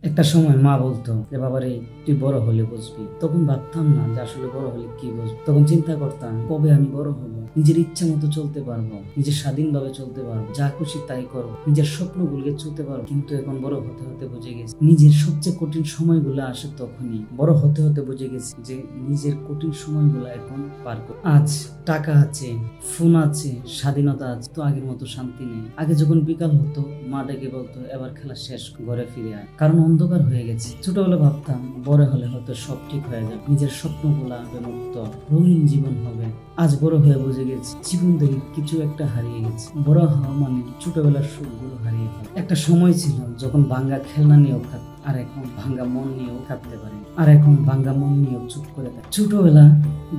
একটা সময় মা বলতো যে বাবারে তুই বড় হলে বুঝবি। তখন ভাবতাম না যে আসলে বড় হলে কি বুঝবো। তখন চিন্তা করতাম কবে আমি বড় হবো, নিজের ইচ্ছা মতো চলতে পারবো, নিজের স্বাধীনভাবে চলতে পারবো, যা খুশি তাই করবো, নিজের স্বপ্নগুলোকে চলতে পারবো। কিন্তু এখন বড় হতে হতে বুঝে গেছি নিজের সবচেয়ে কঠিন সময়গুলো আসে তখনই। বড় হতে হতে বুঝে গেছি যে নিজের কঠিন সময়গুলো এখন পার করব। আজ টাকা আছে, ফোন আছে, স্বাধীনতা আছে, তো আগের মতো শান্তি নেই। আগে যখন বিকাল হতো মা ডেকে বলতো এবার খেলা শেষ, ঘরে ফিরে আয়, কারণ অন্ধকার হয়ে গেছে। ছোটবেলা ভাবতাম বড় হলে হয়তো সব ঠিক হয়ে যাবে, নিজের স্বপ্নগুলা মুক্ত রঙিন জীবন হবে। আজ বড় হয়ে বুঝে গেছি জীবন থেকে কিছু একটা হারিয়ে গেছে। বড় হওয়া মানে ছোটবেলার সুখগুলো হারিয়ে ফেলা। একটা সময় ছিল যখন ভাঙ্গা খেলনা নিয়েও খাত, আর এখন ভাঙ্গা মন নিয়েও কাঁদতে পারে, আর এখন ভাঙ্গা মন নিয়েও চুপ করে থাকে। ছোটবেলা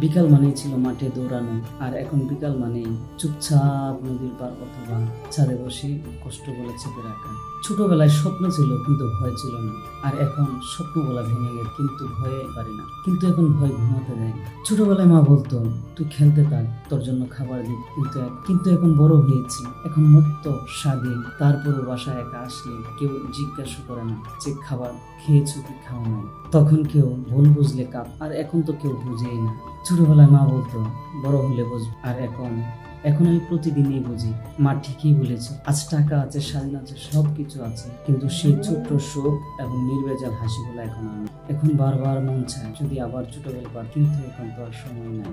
বিকাল মানেই ছিল মাঠে দৌড়ানো, আর এখন বিকাল মানেই চুপচাপ নদীর পার অথবা ছাদে বসে কষ্ট বলে চেপে রাখা। ছোটবেলায় স্বপ্ন ছিল কিন্তু ভয় ছিল না, আর এখন স্বপ্নগুলা ভেঙে গেছে কিন্তু ভয়ে পারি না। কিন্তু এখন ভয় ঘুমাতে দেয়। ছোটবেলায় মা বলতো তুই খেলতে থাক, তোর জন্য খাবার দিই, কিন্তু এখন বড় হয়েছি, এখন মুক্ত স্বাধীন। তারপরও বাসায় একা আসলে কেউ জিজ্ঞাসা করে না যে খাবার খেয়েছো কি খাওয়া নাই। তখন কেউ ভুল বুঝলে কাঁদ, আর এখন তো কেউ বুঝেই না। ছোটবেলায় মা বলতো বড় হলে বুঝবো, আর এখন আমি প্রতিদিনই বুঝি মা ঠিকই বলেছে। আজ টাকা আছে, স্বাধীন আছে, সবকিছু আছে, কিন্তু সেই ছোট্ট সুখ এবং নির্ভেজাল হাসিগুলো এখন আমি। এখন বারবার মন চায় যদি আবার ছোটবেলা পার, কিন্তু এখন তো আর সময় নাই।